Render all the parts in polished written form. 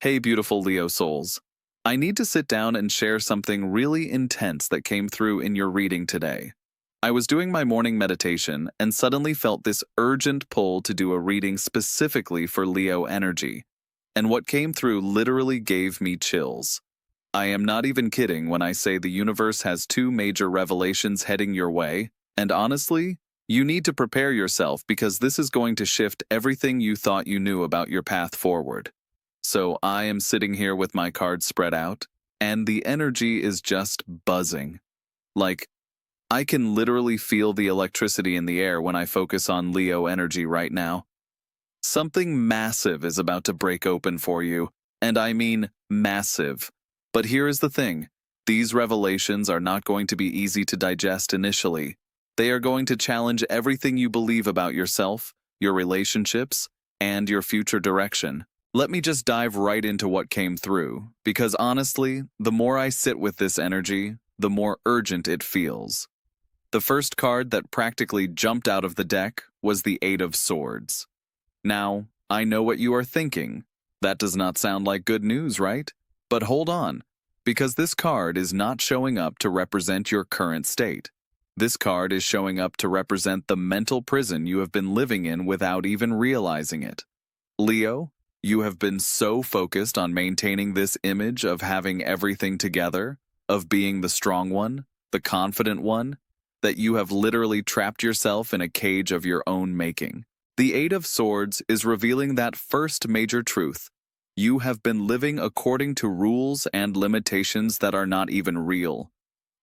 Hey, beautiful Leo souls. I need to sit down and share something really intense that came through in your reading today. I was doing my morning meditation and suddenly felt this urgent pull to do a reading specifically for Leo energy. And what came through literally gave me chills. I am not even kidding when I say the universe has two major revelations heading your way, and honestly, you need to prepare yourself because this is going to shift everything you thought you knew about your path forward. So I am sitting here with my cards spread out, and the energy is just buzzing. Like, I can literally feel the electricity in the air when I focus on Leo energy right now. Something massive is about to break open for you, and I mean massive. But here is the thing. These revelations are not going to be easy to digest initially. They are going to challenge everything you believe about yourself, your relationships, and your future direction. Let me just dive right into what came through, because honestly, the more I sit with this energy, the more urgent it feels. The first card that practically jumped out of the deck was the Eight of Swords. Now, I know what you are thinking. That does not sound like good news, right? But hold on, because this card is not showing up to represent your current state. This card is showing up to represent the mental prison you have been living in without even realizing it. Leo, you have been so focused on maintaining this image of having everything together, of being the strong one, the confident one, that you have literally trapped yourself in a cage of your own making. The Eight of Swords is revealing that first major truth. You have been living according to rules and limitations that are not even real.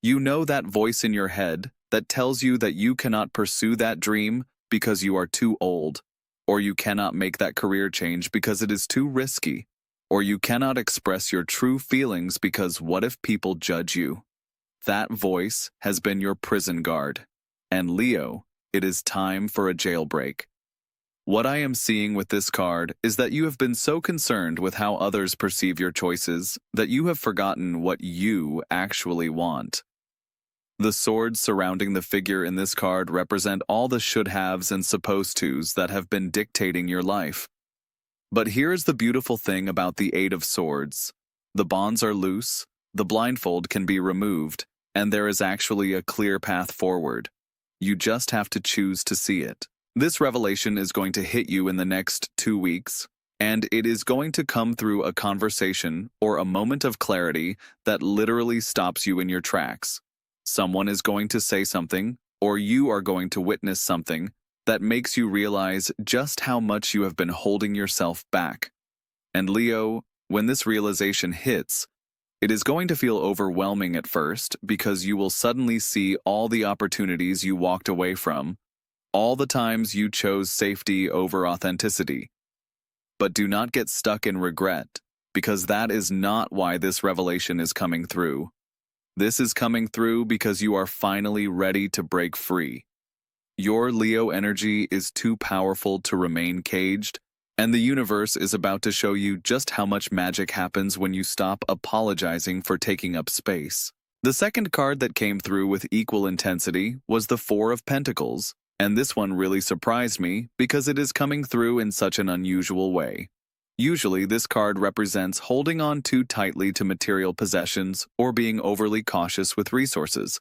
You know that voice in your head that tells you that you cannot pursue that dream because you are too old, or you cannot make that career change because it is too risky, or you cannot express your true feelings because what if people judge you? That voice has been your prison guard. And Leo, it is time for a jailbreak. What I am seeing with this card is that you have been so concerned with how others perceive your choices that you have forgotten what you actually want. The swords surrounding the figure in this card represent all the should-haves and supposed-tos that have been dictating your life. But here's the beautiful thing about the Eight of Swords. The bonds are loose, the blindfold can be removed, and there is actually a clear path forward. You just have to choose to see it. This revelation is going to hit you in the next 2 weeks, and it is going to come through a conversation or a moment of clarity that literally stops you in your tracks. Someone is going to say something, or you are going to witness something that makes you realize just how much you have been holding yourself back. And Leo, when this realization hits, it is going to feel overwhelming at first because you will suddenly see all the opportunities you walked away from, all the times you chose safety over authenticity. But do not get stuck in regret, because that is not why this revelation is coming through. This is coming through because you are finally ready to break free. Your Leo energy is too powerful to remain caged, and the universe is about to show you just how much magic happens when you stop apologizing for taking up space. The second card that came through with equal intensity was the Four of Pentacles, and this one really surprised me because it is coming through in such an unusual way. Usually, this card represents holding on too tightly to material possessions or being overly cautious with resources.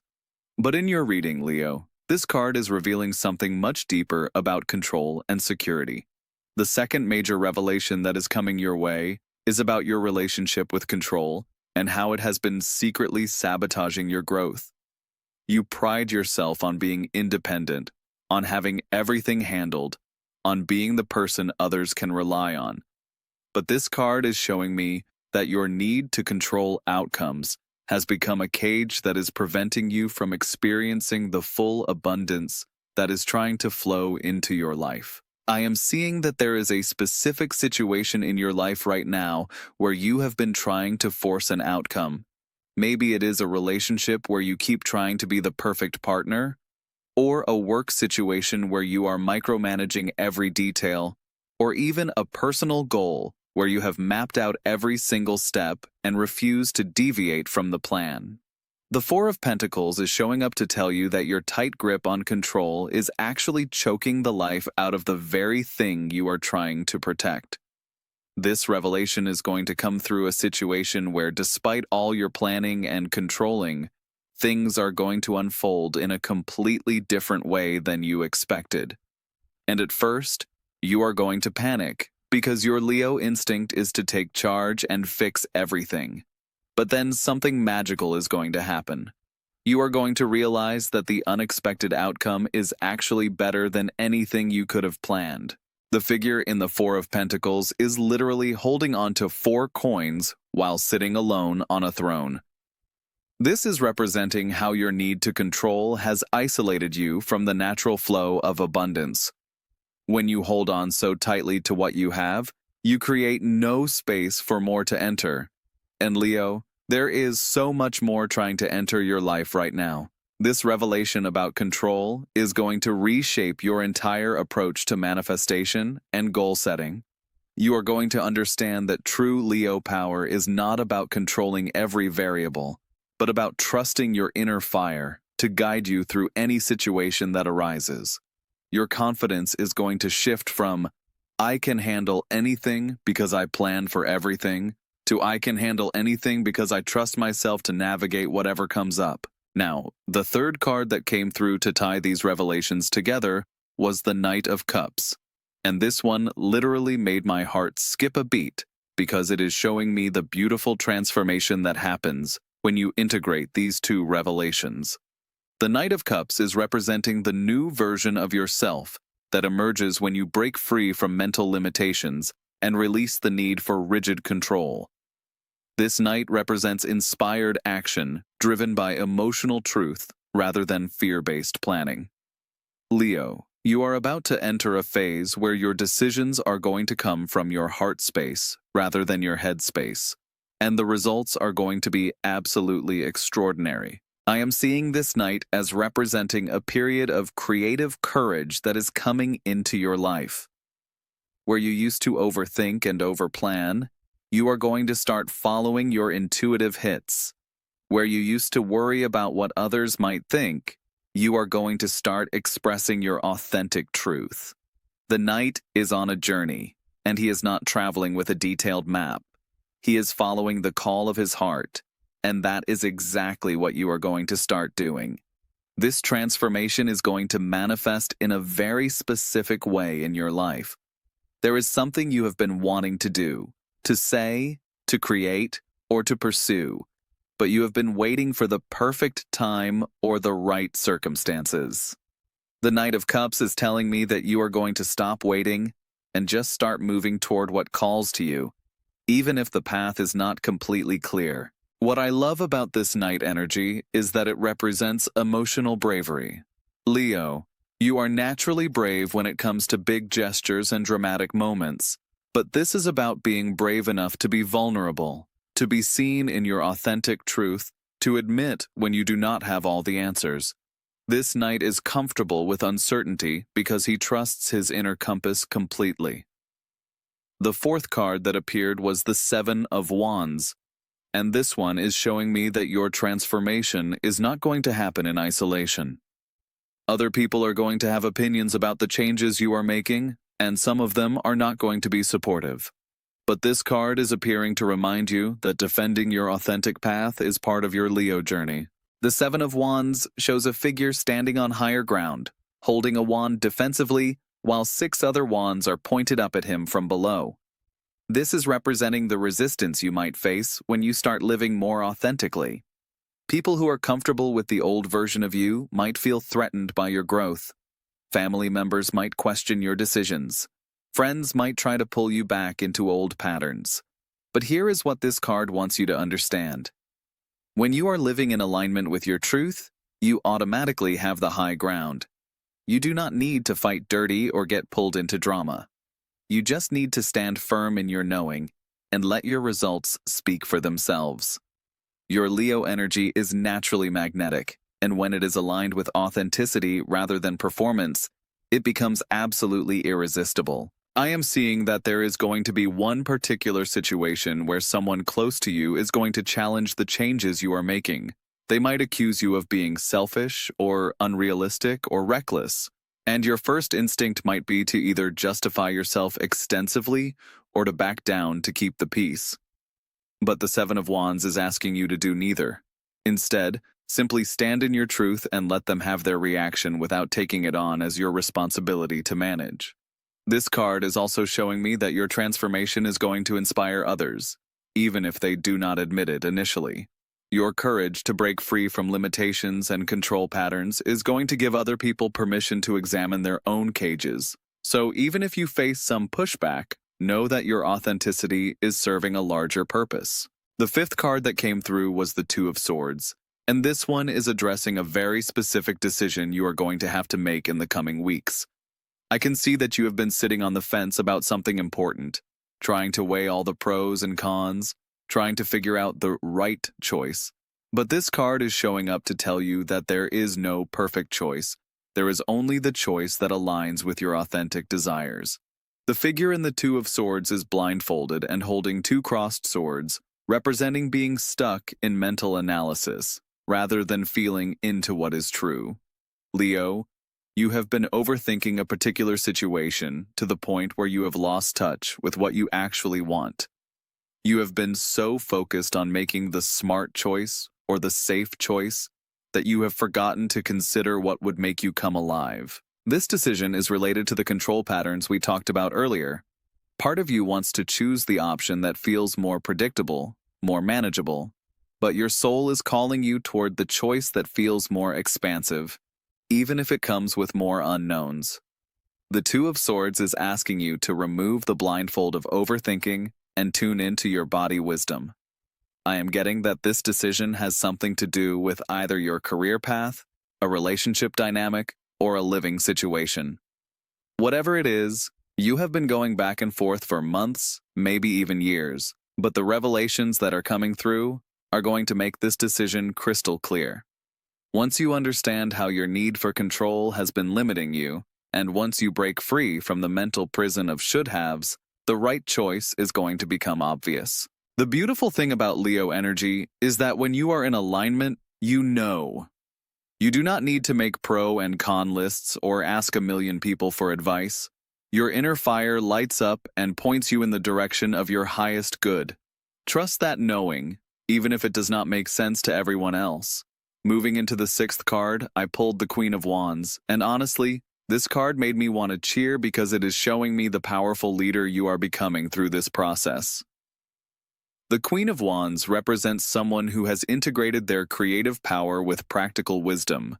But in your reading, Leo, this card is revealing something much deeper about control and security. The second major revelation that is coming your way is about your relationship with control and how it has been secretly sabotaging your growth. You pride yourself on being independent, on having everything handled, on being the person others can rely on. But this card is showing me that your need to control outcomes has become a cage that is preventing you from experiencing the full abundance that is trying to flow into your life. I am seeing that there is a specific situation in your life right now where you have been trying to force an outcome. Maybe it is a relationship where you keep trying to be the perfect partner, or a work situation where you are micromanaging every detail, or even a personal goal where you have mapped out every single step and refuse to deviate from the plan. The Four of Pentacles is showing up to tell you that your tight grip on control is actually choking the life out of the very thing you are trying to protect. This revelation is going to come through a situation where, despite all your planning and controlling, things are going to unfold in a completely different way than you expected. And at first, you are going to panic because your Leo instinct is to take charge and fix everything. But then something magical is going to happen. You are going to realize that the unexpected outcome is actually better than anything you could have planned. The figure in the Four of Pentacles is literally holding on to 4 coins while sitting alone on a throne. This is representing how your need to control has isolated you from the natural flow of abundance. When you hold on so tightly to what you have, you create no space for more to enter. And Leo, there is so much more trying to enter your life right now. This revelation about control is going to reshape your entire approach to manifestation and goal setting. You are going to understand that true Leo power is not about controlling every variable, but about trusting your inner fire to guide you through any situation that arises. Your confidence is going to shift from, "I can handle anything because I plan for everything," to "I can handle anything because I trust myself to navigate whatever comes up." Now, the third card that came through to tie these revelations together was the Knight of Cups. And this one literally made my heart skip a beat because it is showing me the beautiful transformation that happens when you integrate these two revelations. The Knight of Cups is representing the new version of yourself that emerges when you break free from mental limitations and release the need for rigid control. This knight represents inspired action driven by emotional truth rather than fear-based planning. Leo, you are about to enter a phase where your decisions are going to come from your heart space rather than your head space, and the results are going to be absolutely extraordinary. I am seeing this night as representing a period of creative courage that is coming into your life. Where you used to overthink and overplan, you are going to start following your intuitive hits. Where you used to worry about what others might think, you are going to start expressing your authentic truth. The knight is on a journey, and he is not traveling with a detailed map. He is following the call of his heart, and that is exactly what you are going to start doing. This transformation is going to manifest in a very specific way in your life. There is something you have been wanting to do, to say, to create, or to pursue, but you have been waiting for the perfect time or the right circumstances. The Knight of Cups is telling me that you are going to stop waiting and just start moving toward what calls to you, even if the path is not completely clear. What I love about this Knight energy is that it represents emotional bravery. Leo, you are naturally brave when it comes to big gestures and dramatic moments. But this is about being brave enough to be vulnerable, to be seen in your authentic truth, to admit when you do not have all the answers. This knight is comfortable with uncertainty because he trusts his inner compass completely. The fourth card that appeared was the Seven of Wands, and this one is showing me that your transformation is not going to happen in isolation. Other people are going to have opinions about the changes you are making, and some of them are not going to be supportive. But this card is appearing to remind you that defending your authentic path is part of your Leo journey. The Seven of Wands shows a figure standing on higher ground, holding a wand defensively, while 6 other wands are pointed up at him from below. This is representing the resistance you might face when you start living more authentically. People who are comfortable with the old version of you might feel threatened by your growth. Family members might question your decisions. Friends might try to pull you back into old patterns. But here is what this card wants you to understand. When you are living in alignment with your truth, you automatically have the high ground. You do not need to fight dirty or get pulled into drama. You just need to stand firm in your knowing and let your results speak for themselves. Your Leo energy is naturally magnetic, and when it is aligned with authenticity rather than performance, it becomes absolutely irresistible. I am seeing that there is going to be one particular situation where someone close to you is going to challenge the changes you are making. They might accuse you of being selfish or unrealistic or reckless, and your first instinct might be to either justify yourself extensively or to back down to keep the peace. But the Seven of Wands is asking you to do neither. Instead, simply stand in your truth and let them have their reaction without taking it on as your responsibility to manage. This card is also showing me that your transformation is going to inspire others, even if they do not admit it initially. Your courage to break free from limitations and control patterns is going to give other people permission to examine their own cages. So even if you face some pushback, know that your authenticity is serving a larger purpose. The fifth card that came through was the Two of Swords, and this one is addressing a very specific decision you are going to have to make in the coming weeks. I can see that you have been sitting on the fence about something important, trying to weigh all the pros and cons, trying to figure out the right choice. But this card is showing up to tell you that there is no perfect choice. There is only the choice that aligns with your authentic desires. The figure in the Two of Swords is blindfolded and holding two crossed swords, representing being stuck in mental analysis, rather than feeling into what is true. Leo, you have been overthinking a particular situation to the point where you have lost touch with what you actually want. You have been so focused on making the smart choice or the safe choice that you have forgotten to consider what would make you come alive. This decision is related to the control patterns we talked about earlier. Part of you wants to choose the option that feels more predictable, more manageable, but your soul is calling you toward the choice that feels more expansive, even if it comes with more unknowns. The Two of Swords is asking you to remove the blindfold of overthinking and tune into your body wisdom. I am getting that this decision has something to do with either your career path, a relationship dynamic, or a living situation. Whatever it is, you have been going back and forth for months, maybe even years, but the revelations that are coming through are going to make this decision crystal clear. Once you understand how your need for control has been limiting you, and once you break free from the mental prison of should-haves, the right choice is going to become obvious. The beautiful thing about Leo energy is that when you are in alignment, you know. You do not need to make pro and con lists or ask a million people for advice. Your inner fire lights up and points you in the direction of your highest good. Trust that knowing, even if it does not make sense to everyone else. Moving into the sixth card, I pulled the Queen of Wands, and honestly, this card made me want to cheer because it is showing me the powerful leader you are becoming through this process. The Queen of Wands represents someone who has integrated their creative power with practical wisdom,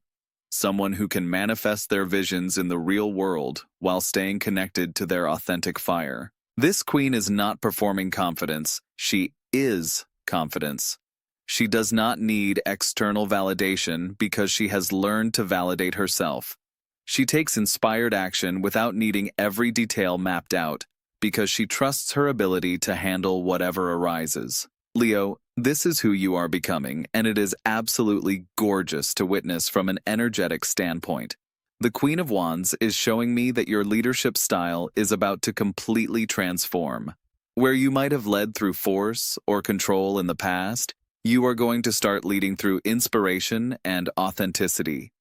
someone who can manifest their visions in the real world while staying connected to their authentic fire. This queen is not performing confidence, she is confidence. She does not need external validation because she has learned to validate herself. She takes inspired action without needing every detail mapped out because she trusts her ability to handle whatever arises. Leo, this is who you are becoming, and it is absolutely gorgeous to witness from an energetic standpoint. The Queen of Wands is showing me that your leadership style is about to completely transform. Where you might have led through force or control in the past, you are going to start leading through inspiration and authenticity.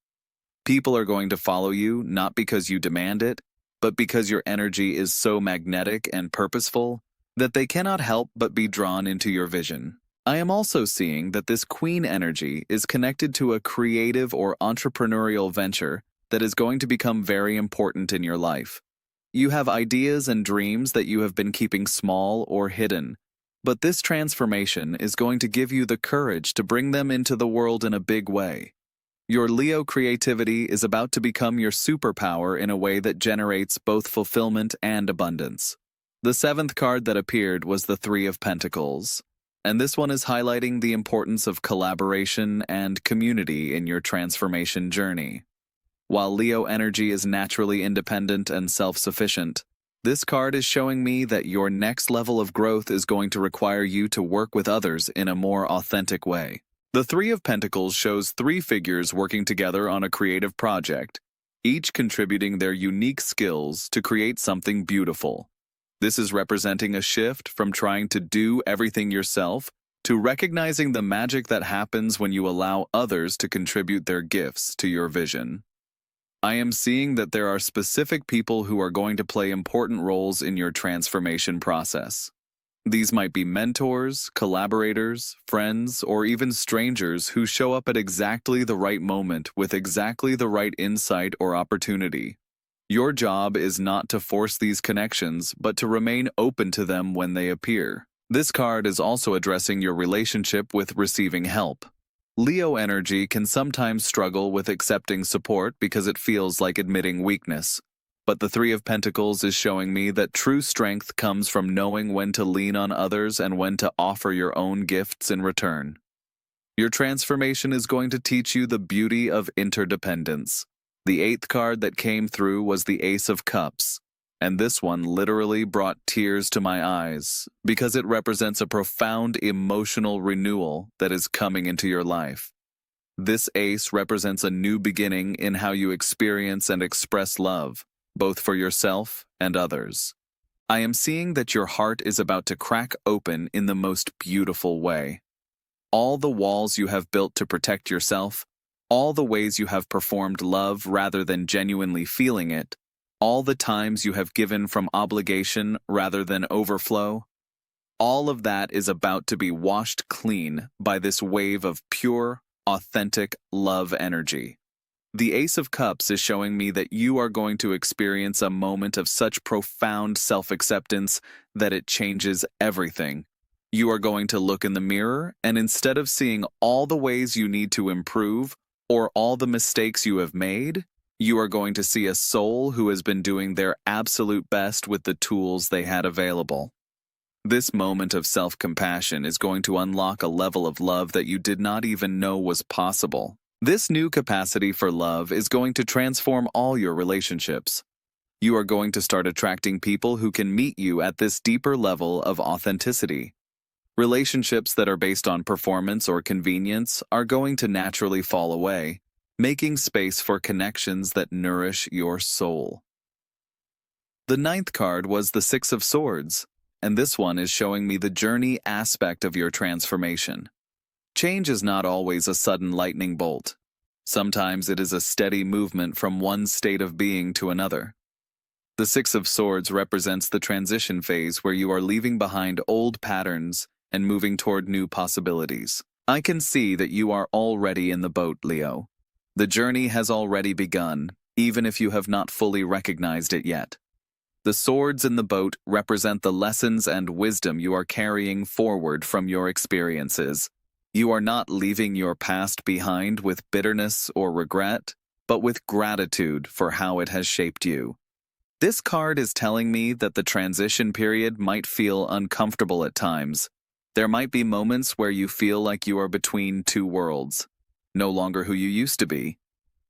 People are going to follow you not because you demand it, but because your energy is so magnetic and purposeful that they cannot help but be drawn into your vision. I am also seeing that this queen energy is connected to a creative or entrepreneurial venture that is going to become very important in your life. You have ideas and dreams that you have been keeping small or hidden, but this transformation is going to give you the courage to bring them into the world in a big way. Your Leo creativity is about to become your superpower in a way that generates both fulfillment and abundance. The seventh card that appeared was the Three of Pentacles, and this one is highlighting the importance of collaboration and community in your transformation journey. While Leo energy is naturally independent and self-sufficient, this card is showing me that your next level of growth is going to require you to work with others in a more authentic way. The Three of Pentacles shows three figures working together on a creative project, each contributing their unique skills to create something beautiful. This is representing a shift from trying to do everything yourself to recognizing the magic that happens when you allow others to contribute their gifts to your vision. I am seeing that there are specific people who are going to play important roles in your transformation process. These might be mentors, collaborators, friends, or even strangers who show up at exactly the right moment with exactly the right insight or opportunity. Your job is not to force these connections, but to remain open to them when they appear. This card is also addressing your relationship with receiving help. Leo energy can sometimes struggle with accepting support because it feels like admitting weakness. But the Three of Pentacles is showing me that true strength comes from knowing when to lean on others and when to offer your own gifts in return. Your transformation is going to teach you the beauty of interdependence. The eighth card that came through was the Ace of Cups, and this one literally brought tears to my eyes because it represents a profound emotional renewal that is coming into your life. This ace represents a new beginning in how you experience and express love, both for yourself and others. I am seeing that your heart is about to crack open in the most beautiful way. All the walls you have built to protect yourself, all the ways you have performed love rather than genuinely feeling it, all the times you have given from obligation rather than overflow, all of that is about to be washed clean by this wave of pure, authentic love energy. The Ace of Cups is showing me that you are going to experience a moment of such profound self-acceptance that it changes everything. You are going to look in the mirror, and instead of seeing all the ways you need to improve or all the mistakes you have made, you are going to see a soul who has been doing their absolute best with the tools they had available. This moment of self-compassion is going to unlock a level of love that you did not even know was possible. This new capacity for love is going to transform all your relationships. You are going to start attracting people who can meet you at this deeper level of authenticity. Relationships that are based on performance or convenience are going to naturally fall away, making space for connections that nourish your soul. The ninth card was the Six of Swords, and this one is showing me the journey aspect of your transformation. Change is not always a sudden lightning bolt. Sometimes it is a steady movement from one state of being to another. The Six of Swords represents the transition phase where you are leaving behind old patterns and moving toward new possibilities. I can see that you are already in the boat, Leo. The journey has already begun, even if you have not fully recognized it yet. The swords in the boat represent the lessons and wisdom you are carrying forward from your experiences. You are not leaving your past behind with bitterness or regret, but with gratitude for how it has shaped you. This card is telling me that the transition period might feel uncomfortable at times. There might be moments where you feel like you are between two worlds, no longer who you used to be,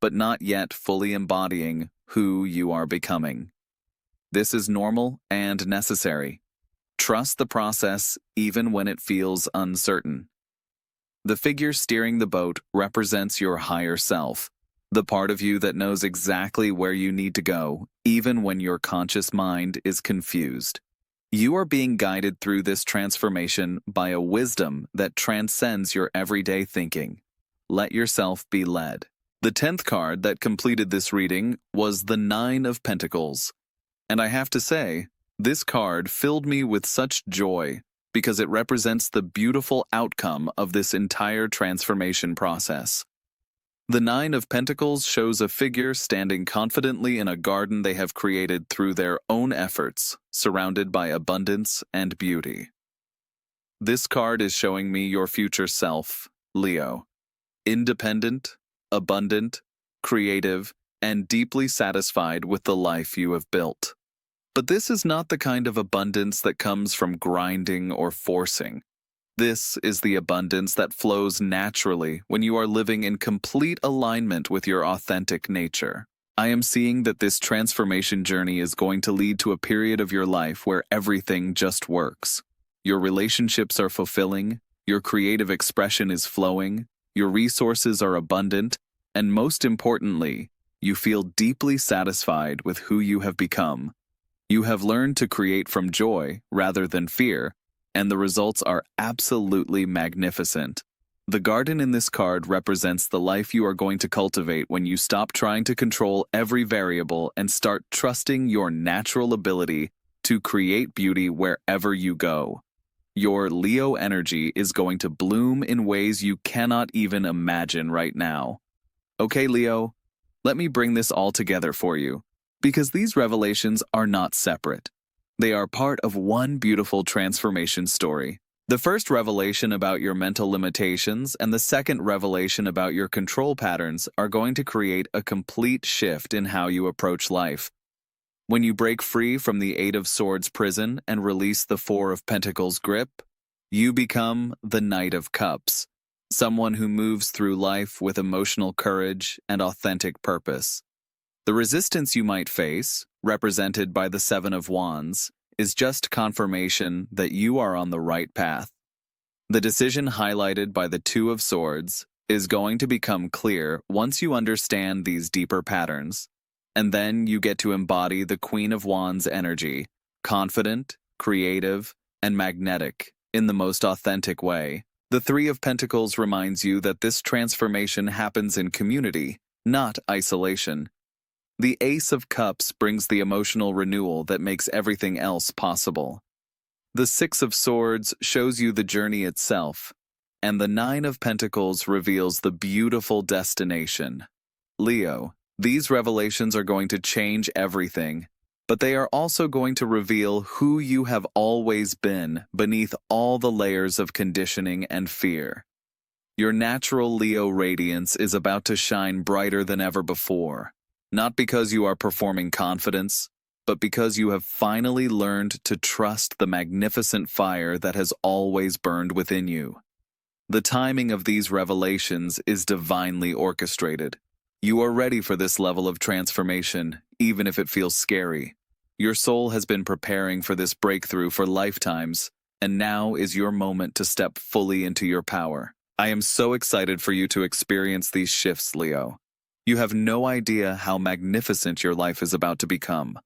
but not yet fully embodying who you are becoming. This is normal and necessary. Trust the process even when it feels uncertain. The figure steering the boat represents your higher self, the part of you that knows exactly where you need to go, even when your conscious mind is confused. You are being guided through this transformation by a wisdom that transcends your everyday thinking. Let yourself be led. The 10th card that completed this reading was the Nine of Pentacles. And I have to say, this card filled me with such joy because it represents the beautiful outcome of this entire transformation process. The Nine of Pentacles shows a figure standing confidently in a garden they have created through their own efforts, surrounded by abundance and beauty. This card is showing me your future self, Leo. Independent, abundant, creative, and deeply satisfied with the life you have built. But this is not the kind of abundance that comes from grinding or forcing. This is the abundance that flows naturally when you are living in complete alignment with your authentic nature. I am seeing that this transformation journey is going to lead to a period of your life where everything just works. Your relationships are fulfilling, your creative expression is flowing, your resources are abundant, and most importantly, you feel deeply satisfied with who you have become. You have learned to create from joy rather than fear, and the results are absolutely magnificent. The garden in this card represents the life you are going to cultivate when you stop trying to control every variable and start trusting your natural ability to create beauty wherever you go. Your Leo energy is going to bloom in ways you cannot even imagine right now. Okay, Leo, let me bring this all together for you, because these revelations are not separate. They are part of one beautiful transformation story. The first revelation about your mental limitations and the second revelation about your control patterns are going to create a complete shift in how you approach life. When you break free from the Eight of Swords prison and release the Four of Pentacles grip, you become the Knight of Cups, someone who moves through life with emotional courage and authentic purpose. The resistance you might face, represented by the Seven of Wands, is just confirmation that you are on the right path. The decision highlighted by the Two of Swords is going to become clear once you understand these deeper patterns. And then you get to embody the Queen of Wands energy, confident, creative, and magnetic in the most authentic way. The Three of Pentacles reminds you that this transformation happens in community, not isolation. The Ace of Cups brings the emotional renewal that makes everything else possible. The Six of Swords shows you the journey itself, and the Nine of Pentacles reveals the beautiful destination. Leo, these revelations are going to change everything, but they are also going to reveal who you have always been beneath all the layers of conditioning and fear. Your natural Leo radiance is about to shine brighter than ever before. Not because you are performing confidence, but because you have finally learned to trust the magnificent fire that has always burned within you. The timing of these revelations is divinely orchestrated. You are ready for this level of transformation, even if it feels scary. Your soul has been preparing for this breakthrough for lifetimes, and now is your moment to step fully into your power. I am so excited for you to experience these shifts, Leo. You have no idea how magnificent your life is about to become.